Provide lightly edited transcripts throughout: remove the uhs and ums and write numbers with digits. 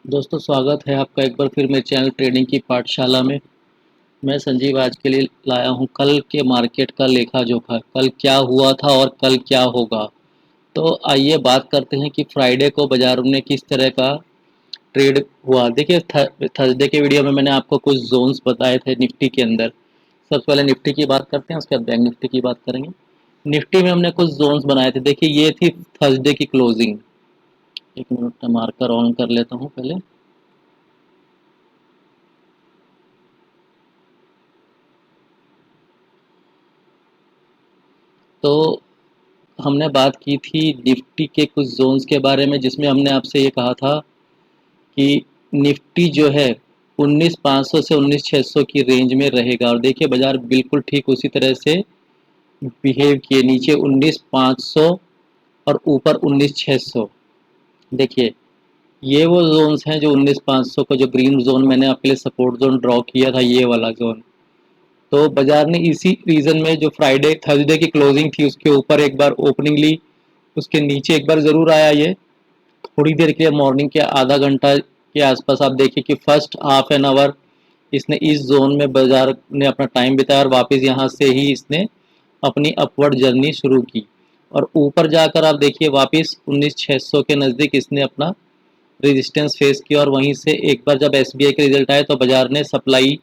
दोस्तों, स्वागत है आपका एक बार फिर मेरे चैनल ट्रेडिंग की पाठशाला में। मैं संजीव आज के लिए लाया हूं कल के मार्केट का लेखा जोखा। कल क्या हुआ था और कल क्या होगा। तो आइए बात करते हैं कि फ्राइडे को बाजार में किस तरह का ट्रेड हुआ। देखिए, थर्सडे के वीडियो में मैंने आपको कुछ जोन्स बताए थे निफ्टी के अंदर। सबसे पहले निफ्टी की बात करते हैं, उसके बाद बैंक निफ्टी की बात करेंगे। निफ्टी में हमने कुछ जोन्स बनाए थे। देखिए, ये थी थर्सडे की क्लोजिंग। एक मिनट का मार्कर ऑन कर लेता हूँ पहले। तो हमने बात की थी निफ्टी के कुछ जोन्स के बारे में, जिसमें हमने आपसे ये कहा था कि निफ्टी जो है 19,500 से 19,600 की रेंज में रहेगा। और देखिए, बाजार बिल्कुल ठीक उसी तरह से बिहेव किए। नीचे 19,500 और ऊपर 19,600। देखिए, ये वो जोन्स हैं जो 19,500 का जो ग्रीन जोन मैंने आपके लिए सपोर्ट जोन ड्रॉ किया था, ये वाला जोन। तो बाजार ने इसी रीजन में जो फ्राइडे थर्सडे की क्लोजिंग थी उसके ऊपर एक बार ओपनिंग ली, उसके नीचे एक बार ज़रूर आया ये। थोड़ी देर के लिए मॉर्निंग के आधा घंटा के आसपास आप देखिए कि फर्स्ट हाफ एन आवर इसने इस जोन में बाजार ने अपना टाइम बिताया और वापस यहाँ से ही इसने अपनी अपवर्ड जर्नी शुरू की। और ऊपर जाकर आप देखिए वापस 19,600 के नज़दीक इसने अपना रेजिस्टेंस फेस किया। और वहीं से एक बार जब एसबीआई के रिजल्ट आए तो बाजार ने सप्लाई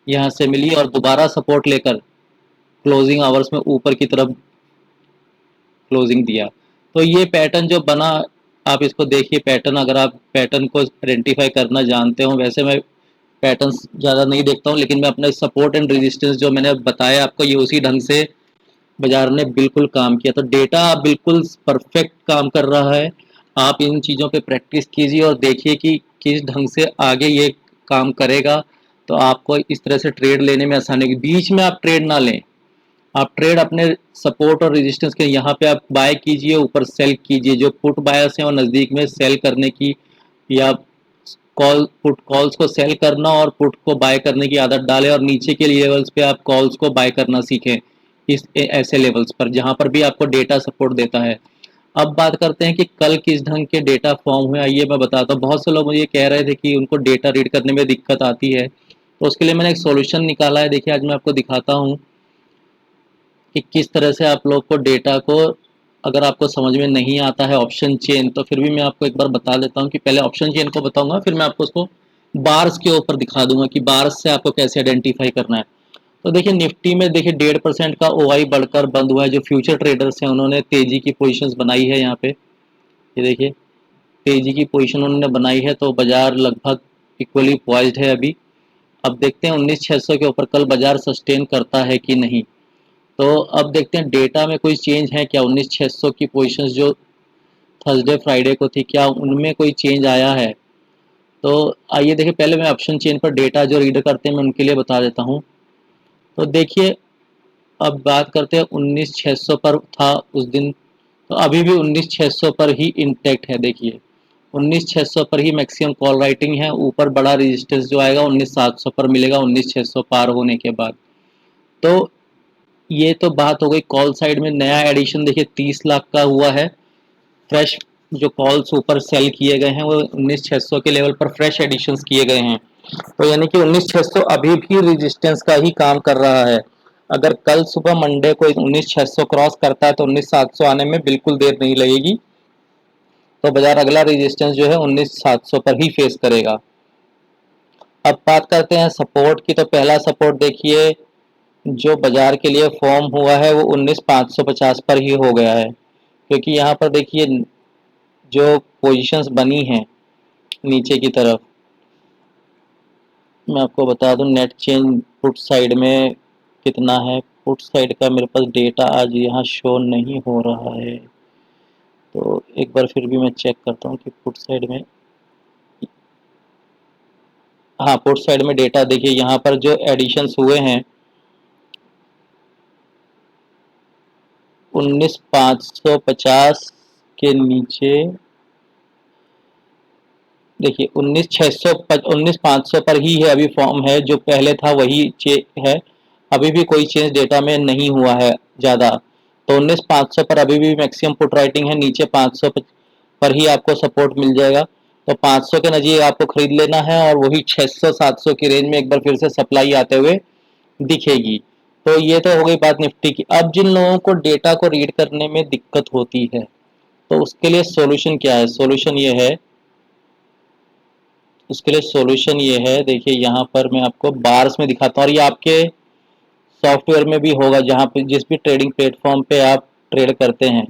यहाँ से मिली और दोबारा सपोर्ट लेकर क्लोजिंग आवर्स में ऊपर की तरफ क्लोजिंग दिया। तो ये पैटर्न जो बना, आप इसको देखिए पैटर्न। अगर आप पैटर्न को आइडेंटिफाई करना जानते हो, वैसे मैं पैटर्न्स ज़्यादा नहीं देखता हूँ, लेकिन मैं अपने सपोर्ट एंड रेजिस्टेंस जो मैंने बताया आपको, ये उसी ढंग से बाजार ने बिल्कुल काम किया। तो डेटा बिल्कुल परफेक्ट काम कर रहा है। आप इन चीज़ों पे प्रैक्टिस कीजिए और देखिए कि किस ढंग से आगे ये काम करेगा। तो आपको इस तरह से ट्रेड लेने में आसानी होगी। बीच में आप ट्रेड ना लें। आप ट्रेड अपने सपोर्ट और रेजिस्टेंस के यहाँ पे आप बाय कीजिए, ऊपर सेल कीजिए। जो पुट बायर्स हैं वो नज़दीक में सेल करने की या पुट कॉल्स को सेल करना और पुट को बाय करने की आदत डालें। और नीचे के लेवल्स पे आप कॉल्स को बाय करना सीखें, इस ऐसे लेवल्स पर जहाँ पर भी आपको डेटा सपोर्ट देता है। अब बात करते हैं कि कल किस ढंग के डेटा फॉर्म हुए। आइए मैं बताता हूँ। बहुत से लोग मुझे कह रहे थे कि उनको डेटा रीड करने में दिक्कत आती है, तो उसके लिए मैंने एक सॉल्यूशन निकाला है। देखिए, आज मैं आपको दिखाता हूँ कि किस तरह से आप लोग को डेटा को, अगर आपको समझ में नहीं आता है ऑप्शन चेन, तो फिर भी मैं आपको एक बार बता देता हूँ कि पहले ऑप्शन चेन को बताऊंगा, फिर मैं आपको उसको बार्स के ऊपर दिखा दूंगा कि बार्स से आपको कैसे आइडेंटिफाई करना है। तो देखिए, निफ्टी में देखिए 1.5% का ओआई बढ़कर बंद हुआ है। जो फ्यूचर ट्रेडर्स हैं उन्होंने तेजी की पोजीशंस बनाई है यहाँ पे। ये देखिए, तेजी की पोजीशन उन्होंने बनाई है, तो बाजार लगभग इक्वली पॉइज्ड है अभी। अब देखते हैं 19,600 के ऊपर कल बाजार सस्टेन करता है कि नहीं। तो अब देखते हैं डेटा में कोई चेंज है क्या। 19,600 की पोजीशंस जो थर्सडे फ्राइडे को थी, क्या उनमें कोई चेंज आया है। तो आइए देखिए, पहले मैं ऑप्शन चेन पर डेटा जो रीडर करते हैं मैं उनके लिए बता देता हूँ। तो देखिए, अब बात करते हैं 19,600 पर था उस दिन, तो अभी भी 19,600 पर ही इंटैक्ट है। देखिए, 19,600 पर ही मैक्सिमम कॉल राइटिंग है। ऊपर बड़ा रेजिस्टेंस जो आएगा 19,700 पर मिलेगा 19,600 पार होने के बाद। तो ये तो बात हो गई कॉल साइड में। नया एडिशन देखिए 30 लाख का हुआ है। फ्रेश जो कॉल्स ऊपर सेल किए गए हैं वो 19,600 के लेवल पर फ्रेश एडिशंस किए गए हैं। तो यानी कि 19,600 अभी भी रेजिस्टेंस का ही काम कर रहा है। अगर कल सुबह मंडे को 19,600 क्रॉस करता है तो 19,700 आने में बिल्कुल देर नहीं लगेगी। तो बाजार अगला रेजिस्टेंस जो है 19,700 पर ही फेस करेगा। अब बात करते हैं सपोर्ट की। तो पहला सपोर्ट देखिए जो बाजार के लिए फॉर्म हुआ है वो 19,550 पर ही हो गया है। क्योंकि यहाँ पर देखिए जो पोजीशंस बनी हैं नीचे की तरफ, मैं आपको बता दूं नेट चेंज पुट साइड में कितना है। पुट साइड का मेरे पास डेटा आज यहाँ शो नहीं हो रहा है, तो एक बार फिर भी मैं चेक करता हूँ कि पुट साइड में, हाँ पुट साइड में डेटा देखिए यहाँ पर जो एडिशंस हुए हैं 19,550 के नीचे। देखिए 19,500 पर ही है अभी फॉर्म है, जो पहले था वही है। अभी भी कोई चेंज डेटा में नहीं हुआ है ज़्यादा। तो 19,500 पर अभी भी मैक्सिमम पुट राइटिंग है। नीचे 500 पर ही आपको सपोर्ट मिल जाएगा। तो 500 के नज़दीक आपको खरीद लेना है और वही 600-700 की रेंज में एक बार फिर से सप्लाई आते हुए दिखेगी। तो ये तो हो गई बात निफ्टी की। अब जिन लोगों को डेटा को रीड करने में दिक्कत होती है तो उसके लिए सॉल्यूशन क्या है? सॉल्यूशन ये है, उसके लिए सॉल्यूशन ये है, देखिए यहाँ पर मैं आपको बार्स में दिखाता हूँ और ये आपके सॉफ्टवेयर में भी होगा जहाँ पे जिस भी ट्रेडिंग प्लेटफॉर्म पे आप ट्रेड करते हैं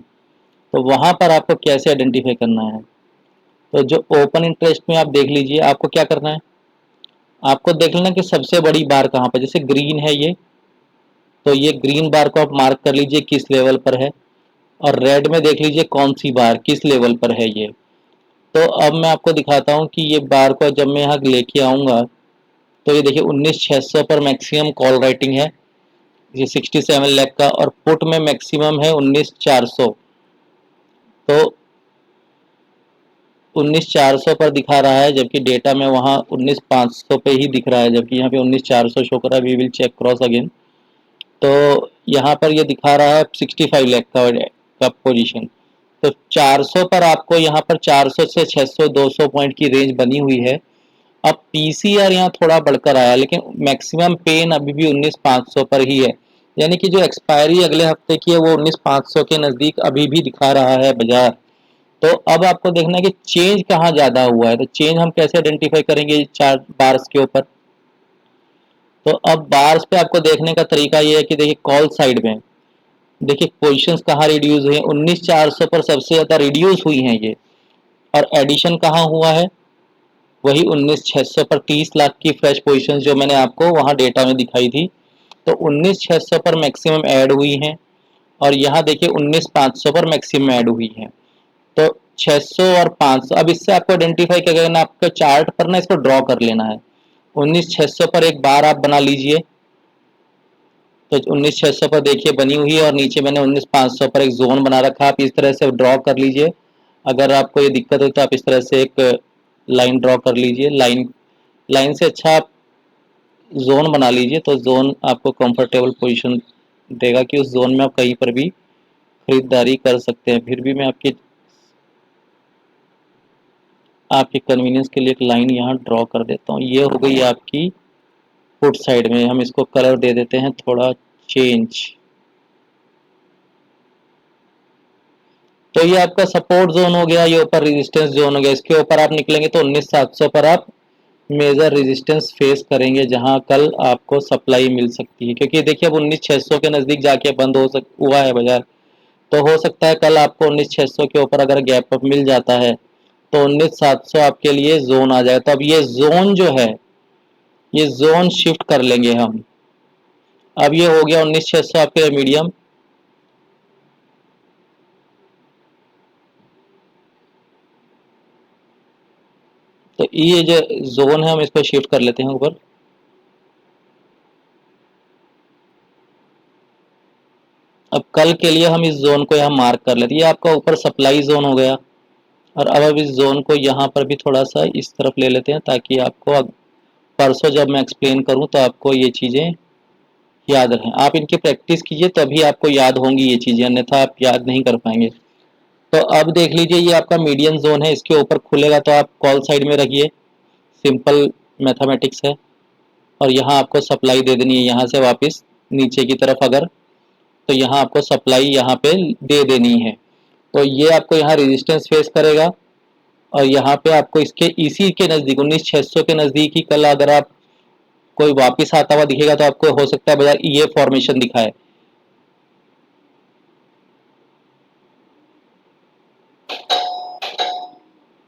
तो वहाँ पर आपको कैसे आइडेंटिफाई करना है। तो जो ओपन इंटरेस्ट में आप देख लीजिए, आपको क्या करना है, आपको देख लेना कि सबसे बड़ी बार कहाँ पर, जैसे ग्रीन है ये, तो ये ग्रीन बार को आप मार्क कर लीजिए किस लेवल पर है, और रेड में देख लीजिए कौन सी बार किस लेवल पर है ये। तो अब मैं आपको दिखाता हूँ कि ये बार को जब मैं यहाँ लेके आऊँगा तो ये देखिए 19,600 पर मैक्सिमम कॉल राइटिंग है, ये 67 लाख का, और पुट में मैक्सिमम है 19,400। तो 19,400 पर दिखा रहा है जबकि डेटा में वहाँ 19,500 पे ही दिख रहा है, जबकि यहाँ पे 19,400 शो कर रहा है। We will check cross again. तो यहाँ पर ये दिखा रहा है 65 लाख का पोजीशन। तो 400 पर आपको यहाँ पर 400 से 600 200 पॉइंट की रेंज बनी हुई है। अब पीसीआर यहाँ थोड़ा बढ़कर आया लेकिन मैक्सिमम पेन अभी भी 19,500 पर ही है, यानी कि जो एक्सपायरी अगले हफ्ते की है वो 19,500 के नज़दीक अभी भी दिखा रहा है बाजार। तो अब आपको देखना है कि चेंज कहाँ ज़्यादा हुआ है, तो चेंज हम कैसे आइडेंटिफाई करेंगे चार बार्स के ऊपर। तो अब बार्स पे आपको देखने का तरीका ये है कि देखिए कॉल साइड में देखिए पोजीशंस कहाँ रिड्यूस हुई हैं, 19,400 पर सबसे ज़्यादा रिड्यूस हुई हैं ये, और एडिशन कहाँ हुआ है, वही 19,600 पर 30 लाख की फ्रेश पोजीशंस जो मैंने आपको वहाँ डेटा में दिखाई थी, तो 19,600 पर मैक्सिमम ऐड हुई हैं, और यहाँ देखिए 19,500 पर मैक्सिमम ऐड हुई हैं। तो 600 और 500, अब इससे आपको आइडेंटिफाई क्या करना है, आपको चार्ट पर ना इसको ड्रॉ कर लेना है। 19,600 पर एक बार आप बना लीजिए, तो 19,600 पर देखिए बनी हुई है, और नीचे मैंने 19,500 पर एक जोन बना रखा है। आप इस तरह से ड्रॉ कर लीजिए। अगर आपको ये दिक्कत हो तो आप इस तरह से एक लाइन ड्रॉ कर लीजिए। लाइन लाइन से अच्छा आप जोन बना लीजिए, तो जोन आपको कंफर्टेबल पोजीशन देगा कि उस जोन में आप कहीं पर भी खरीदारी कर सकते हैं। फिर भी मैं आपके कन्वीनियंस के लिए एक लाइन यहाँ ड्रॉ कर देता हूँ। ये हो गई आपकी पुट साइड में, हम इसको कलर दे देते हैं थोड़ा चेंज। तो ये आपका सपोर्ट जोन हो गया, ये ऊपर रेजिस्टेंस जोन हो गया। इसके ऊपर आप निकलेंगे तो 19,700 पर आप मेजर रेजिस्टेंस फेस करेंगे जहां कल आपको सप्लाई मिल सकती है, क्योंकि देखिए अब 19,600 के नज़दीक जाके बंद हुआ है बाजार। तो हो सकता है कल आपको 19,600 के ऊपर अगर गैप अप मिल जाता है तो 19,700 आपके लिए जोन आ जाए। तो अब ये जोन जो है ये जोन शिफ्ट कर लेंगे हम। अब ये हो गया 19,600 आपके लिए मीडियम, तो ये जो जोन है हम इसको शिफ्ट कर लेते हैं ऊपर। अब कल के लिए हम इस जोन को यहाँ मार्क कर लेते हैं। ये आपका ऊपर सप्लाई जोन हो गया, और अब इस जोन को यहाँ पर भी थोड़ा सा इस तरफ ले लेते हैं ताकि आपको परसों जब मैं एक्सप्लेन करूँ तो आपको ये चीज़ें याद रहें। आप इनकी प्रैक्टिस कीजिए तभी आपको याद होंगी ये चीज़ें, अन्यथा आप याद नहीं कर पाएंगे। तो अब देख लीजिए ये आपका मीडियम जोन है, इसके ऊपर खुलेगा तो आप कॉल साइड में रखिए, सिंपल मैथमेटिक्स है। और यहाँ आपको सप्लाई दे देनी है यहाँ से वापस नीचे की तरफ, अगर तो यहाँ आपको सप्लाई यहाँ पे दे देनी है। तो ये आपको यहाँ रेजिस्टेंस फेस करेगा, और यहाँ पे आपको इसके इसी के नज़दीक 19,600 के नज़दीक ही कल अगर आप कोई वापस आता हुआ दिखेगा तो आपको हो सकता है बाजार ये फॉर्मेशन दिखाए।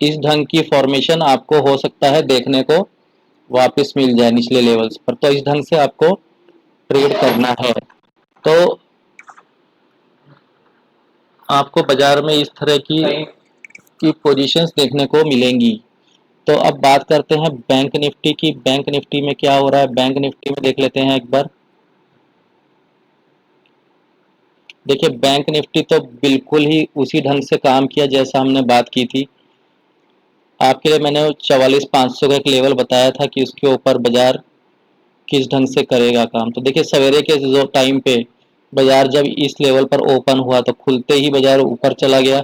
इस ढंग की फॉर्मेशन आपको हो सकता है देखने को वापस मिल जाए निचले लेवल्स पर, तो इस ढंग से आपको ट्रेड करना है। तो आपको बाजार में इस तरह की पोजीशंस देखने को मिलेंगी। तो अब बात करते हैं बैंक निफ्टी की। बैंक निफ्टी में क्या हो रहा है, बैंक निफ्टी में देख लेते हैं एक बार। देखिए बैंक निफ्टी तो बिल्कुल ही उसी ढंग से काम किया जैसा हमने बात की थी। आपके लिए मैंने 44,500 का एक लेवल बताया था कि उसके ऊपर बाजार किस ढंग से करेगा काम। तो देखिए सवेरे के जो टाइम पे बाजार जब इस लेवल पर ओपन हुआ तो खुलते ही बाजार ऊपर चला गया,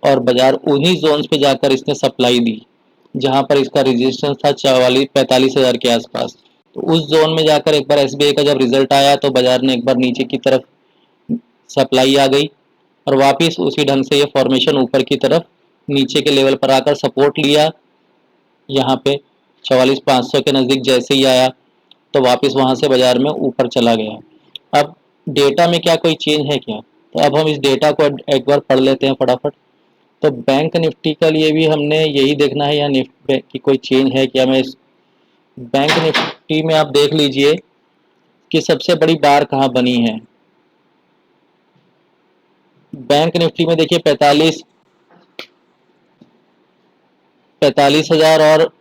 और बाजार उन्हीं जोन्स पे जाकर इसने सप्लाई दी जहां पर इसका रेजिस्टेंस था 45,000 के आसपास। तो उस जोन में जाकर एक बार एसबीआई का जब रिजल्ट आया तो बाजार ने एक बार नीचे की तरफ सप्लाई आ गई और वापस उसी ढंग से ये फॉर्मेशन ऊपर की तरफ नीचे के लेवल पर आकर सपोर्ट लिया। यहाँ पे 44,500 के नज़दीक जैसे ही आया तो वापस वहाँ से बाजार में ऊपर चला गया। अब डेटा में क्या कोई चेंज है क्या? तो अब हम इस डेटा को एक बार पढ़ लेते हैं फटाफट। तो बैंक निफ्टी के लिए भी हमने यही देखना है या निफ्टी की कोई चेंज है क्या? मैं इस बैंक निफ्टी में आप देख लीजिए कि सबसे बड़ी बार कहाँ बनी है। बैंक निफ्टी में देखिए 45,000 और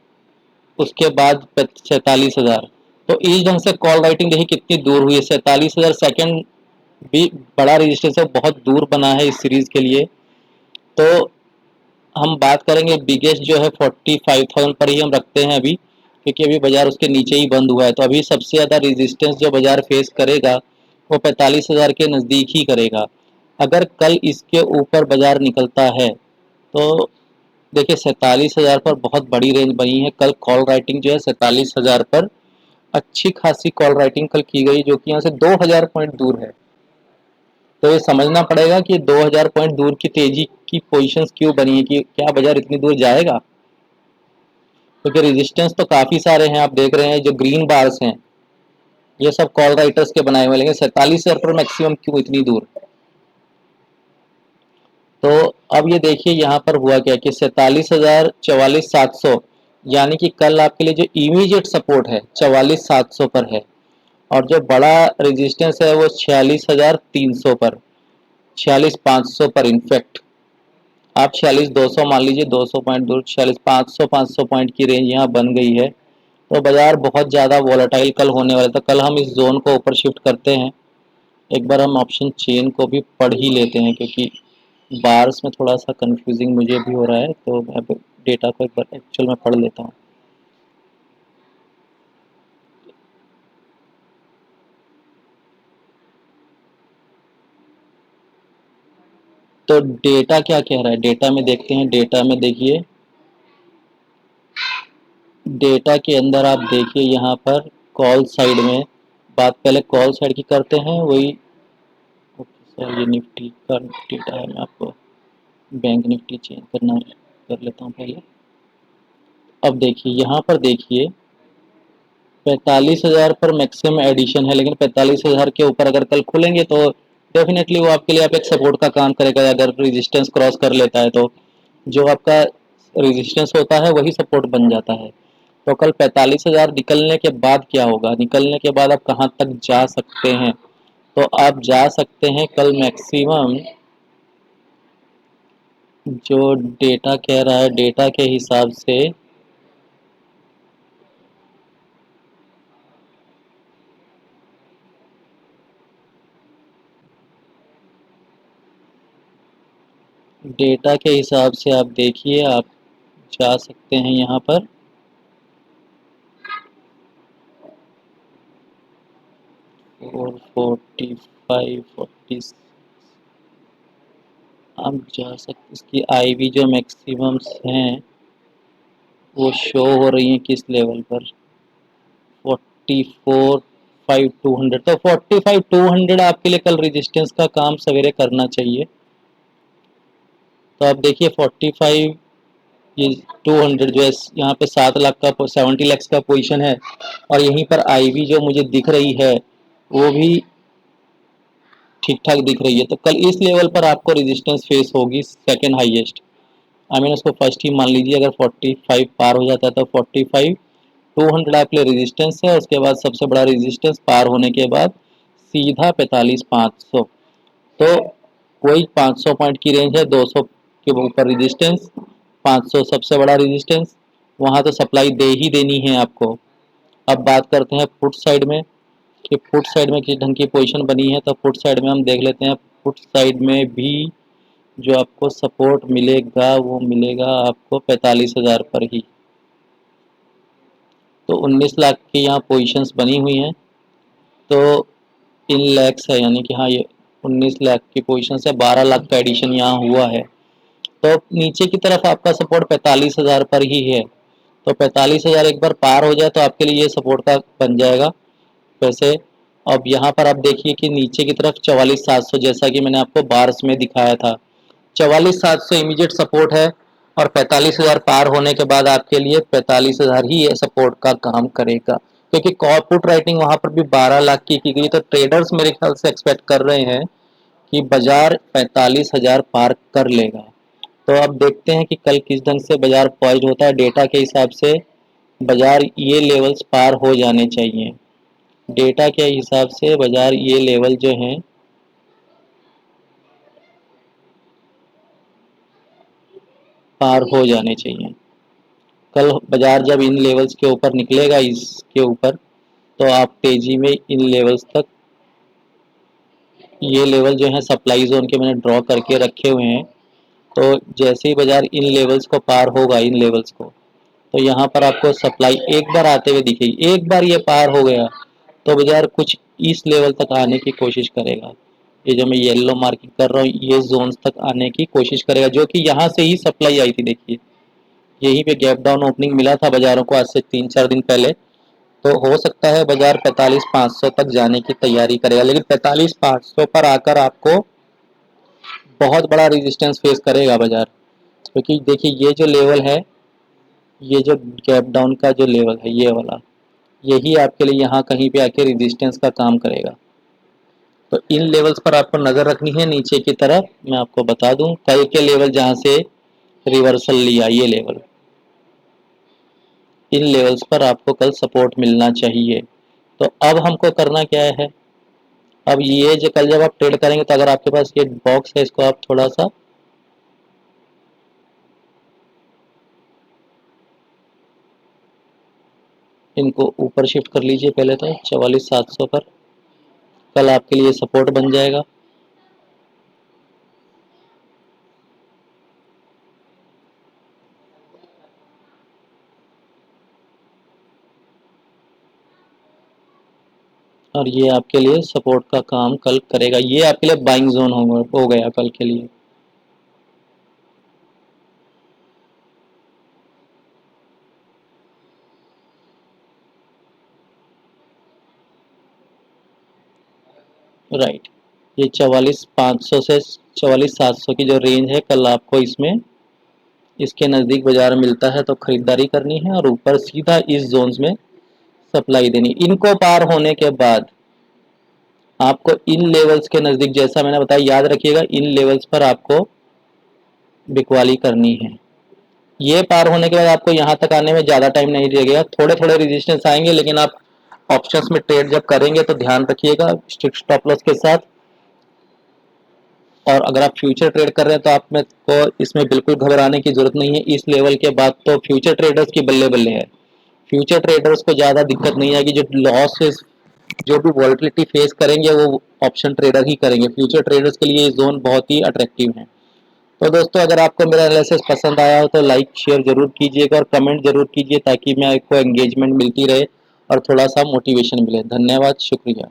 उसके बाद 47,000। तो इस ढंग से कॉल राइटिंग देखिए कितनी दूर हुई है। 47,000 सेकेंड भी बड़ा रजिस्टेंस है, बहुत दूर बना है इस सीरीज के लिए। तो हम बात करेंगे बिगेस्ट जो है 45,000 पर ही हम रखते हैं अभी, क्योंकि अभी बाजार उसके नीचे ही बंद हुआ है। तो अभी सबसे ज़्यादा रेजिस्टेंस जो बाजार फेस करेगा वो 45,000 के नज़दीक ही करेगा। अगर कल इसके ऊपर बाजार निकलता है तो देखिए 47,000 पर बहुत बड़ी रेंज बनी है। कल कॉल राइटिंग जो है 47,000 पर अच्छी खासी कॉल राइटिंग कल की गई, जो कि यहाँ से 2,000 पॉइंट दूर है। तो ये समझना पड़ेगा कि 2,000 पॉइंट दूर की तेजी की पोजीशंस क्यों बनी है, कि क्या बाजार इतनी दूर जाएगा? क्योंकि रेजिस्टेंस तो काफ़ी सारे हैं, आप देख रहे हैं जो ग्रीन बार्स हैं ये सब कॉल राइटर्स के बनाए हुए, लेकिन 47,000 पर मैक्सिमम क्यों इतनी दूर? तो अब ये देखिए यहाँ पर हुआ क्या कि 47,000, 44,700, यानी कि कल आपके लिए जो इमीडिएट सपोर्ट है 44,700 पर है और जो बड़ा रेजिस्टेंस है वो 46,300 पर, 46,500 पर। इनफैक्ट आप 46,200 मान लीजिए, 200 पॉइंट दूर 46,500, 500 पॉइंट की रेंज यहाँ बन गई है। तो बाजार बहुत ज़्यादा वॉलेटाइल कल होने वाला था। कल हम इस जोन को ऊपर शिफ्ट करते हैं। एक बार हम ऑप्शन चेन को भी पढ़ ही लेते हैं, क्योंकि बार्स में थोड़ा सा कंफ्यूजिंग मुझे भी हो रहा है। तो मैं डेटा को एक बार एक्चुअल में पढ़ लेता हूँ। तो डेटा क्या कह रहा है, डेटा में देखते हैं। डेटा में देखिए, डेटा के अंदर आप देखिए यहाँ पर कॉल साइड में, बात पहले कॉल साइड की करते हैं वही। ओके सर, ये निफ्टी का डेटा है, मैं आपको बैंक निफ्टी चेंज कर लेता हूँ पहले। अब देखिए यहाँ पर देखिए 45,000 पर मैक्सिमम एडिशन है, लेकिन 45,000 के ऊपर अगर कल खुलेंगे तो डेफिनेटली वो आपके लिए आप एक सपोर्ट का काम करेगा। अगर रेजिस्टेंस क्रॉस कर लेता है तो जो आपका रेजिस्टेंस होता है वही सपोर्ट बन जाता है। तो कल 45,000 निकलने के बाद क्या होगा, निकलने के बाद आप कहाँ तक जा सकते हैं? तो आप जा सकते हैं कल मैक्सिमम, जो डेटा कह रहा है डेटा के हिसाब से आप देखिए, आप जा सकते हैं यहाँ पर 445, 40 आप जा सकते। इसकी आईवी जो मैक्सिमम्स हैं वो शो हो रही हैं किस लेवल पर, 44,500, तो 45,200 आपके लिए कल रेजिस्टेंस का काम सवेरे करना चाहिए। तो आप देखिए 45, ये 200 जो है यहाँ पे 7 लाख का 70 लाख का पोजीशन है, और यहीं पर आईवी जो मुझे दिख रही है वो भी ठीक ठाक दिख रही है। तो कल इस लेवल पर आपको रेजिस्टेंस फेस होगी, सेकंड हाईएस्ट। आई मीन उसको फर्स्ट ही मान लीजिए। अगर 45 पार हो जाता है तो 45,200 आपके लिए रेजिस्टेंस है। उसके बाद सबसे बड़ा रेजिस्टेंस पार होने के बाद सीधा 45,500। तो कोई 500 पॉइंट की रेंज है, 200 के ऊपर रेजिस्टेंस, 500 सबसे बड़ा रेजिस्टेंस, वहाँ तो सप्लाई दे ही देनी है आपको। अब बात करते हैं पुट साइड में कि पुट साइड में किस ढंग की पोजीशन बनी है। तो पुट साइड में हम देख लेते हैं। पुट साइड में भी जो आपको सपोर्ट मिलेगा वो मिलेगा आपको 45,000 पर ही। तो 19 लाख की यहाँ पोजीशंस बनी हुई हैं। तो इन लैक्स है, यानी कि हाँ ये 19 लाख की पोजीशन से 12 लाख का एडिशन यहाँ हुआ है। तो नीचे की तरफ आपका सपोर्ट 45,000 पर ही है। तो 45,000 एक बार पार हो जाए तो आपके लिए ये सपोर्ट का बन जाएगा। वैसे अब यहाँ पर आप देखिए कि नीचे की तरफ 44,700, जैसा कि मैंने आपको बार्स में दिखाया था, 44,700 इमीडिएट सपोर्ट है। और 45,000 पार होने के बाद आपके लिए 45,000 ही ये सपोर्ट का काम करेगा, क्योंकि कॉल पुट राइटिंग वहां पर भी 12 लाख की गई। तो ट्रेडर्स मेरे ख्याल से एक्सपेक्ट कर रहे हैं कि बाजार 45,000 पार कर लेगा। तो अब देखते हैं कि कल किस ढंग से बाजार पॉइंट होता है। डेटा के हिसाब से बाजार ये लेवल्स पार हो जाने चाहिए। डेटा के हिसाब से बाजार ये लेवल जो हैं पार हो जाने चाहिए। कल बाजार जब इन लेवल्स के ऊपर निकलेगा, इसके ऊपर, तो आप तेजी में इन लेवल्स तक, ये लेवल जो है सप्लाई जोन के मैंने ड्रॉ करके रखे हुए हैं। तो जैसे ही बाजार इन लेवल्स को पार होगा, इन लेवल्स को, तो यहाँ पर आपको सप्लाई एक बार आते हुए दिखेगी। एक बार ये पार हो गया तो बाजार कुछ इस लेवल तक आने की कोशिश करेगा। ये जो मैं येलो मार्किंग कर रहा हूँ, ये जोन्स तक आने की कोशिश करेगा, जो कि यहाँ से ही सप्लाई आई थी। देखिए यहीं पे गैप डाउन ओपनिंग मिला था बाजारों को आज से 3-4 दिन पहले। तो हो सकता है बाजार 45,500 तक जाने की तैयारी करेगा, लेकिन 45,500 पर आकर आपको बहुत बड़ा रेजिस्टेंस फेस करेगा बाजार। क्योंकि देखिए ये जो लेवल है, ये जो गैप डाउन का जो लेवल है, ये वाला, यही आपके लिए यहाँ कहीं पे आके रेजिस्टेंस का काम करेगा। तो इन लेवल्स पर आपको नज़र रखनी है। नीचे की तरफ मैं आपको बता दूं, कल के लेवल जहाँ से रिवर्सल लिया, ये लेवल, इन लेवल्स पर आपको कल सपोर्ट मिलना चाहिए। तो अब हमको करना क्या है, अब ये जो कल जब आप ट्रेड करेंगे तो अगर आपके पास ये बॉक्स है, इसको आप थोड़ा सा इनको ऊपर शिफ्ट कर लीजिए पहले तो 44,700 पर। कल आपके लिए सपोर्ट बन जाएगा। और ये आपके लिए सपोर्ट का काम कल करेगा। ये आपके लिए बाइंग जोन हो गया कल के लिए। राइट, ये 44,500 से 44,700 की जो रेंज है, कल आपको इसमें इसके नज़दीक बाजार मिलता है तो खरीदारी करनी है, और ऊपर सीधा इस जोन्स में सप्लाई देनी। इनको पार होने के बाद आपको इन लेवल्स के नज़दीक, जैसा मैंने बताया, याद रखिएगा, इन लेवल्स पर आपको बिकवाली करनी है। ये पार होने के बाद आपको यहाँ तक आने में ज़्यादा टाइम नहीं लगेगा। थोड़े थोड़े रेजिस्टेंस आएंगे, लेकिन आप ऑप्शंस में ट्रेड जब करेंगे तो ध्यान रखिएगा स्ट्रिक्ट स्टॉप लॉस के साथ। और अगर आप फ्यूचर ट्रेड कर रहे हैं तो आप में को इसमें बिल्कुल घबराने की जरूरत नहीं है। इस लेवल के बाद तो फ्यूचर ट्रेडर्स की बल्ले बल्ले है। फ्यूचर ट्रेडर्स को ज़्यादा दिक्कत नहीं आएगी। जो लॉसेस, जो भी वॉलेटिलिटी फेस करेंगे, वो ऑप्शन ट्रेडर ही करेंगे। फ्यूचर ट्रेडर्स के लिए ये जोन बहुत ही अट्रैक्टिव है। तो दोस्तों, अगर आपको मेरा एनालिसिस पसंद आया हो तो लाइक शेयर जरूर कीजिएगा और कमेंट जरूर कीजिए, ताकि मैं आपको एंगेजमेंट मिलती रहे और थोड़ा सा मोटिवेशन मिले। धन्यवाद, शुक्रिया।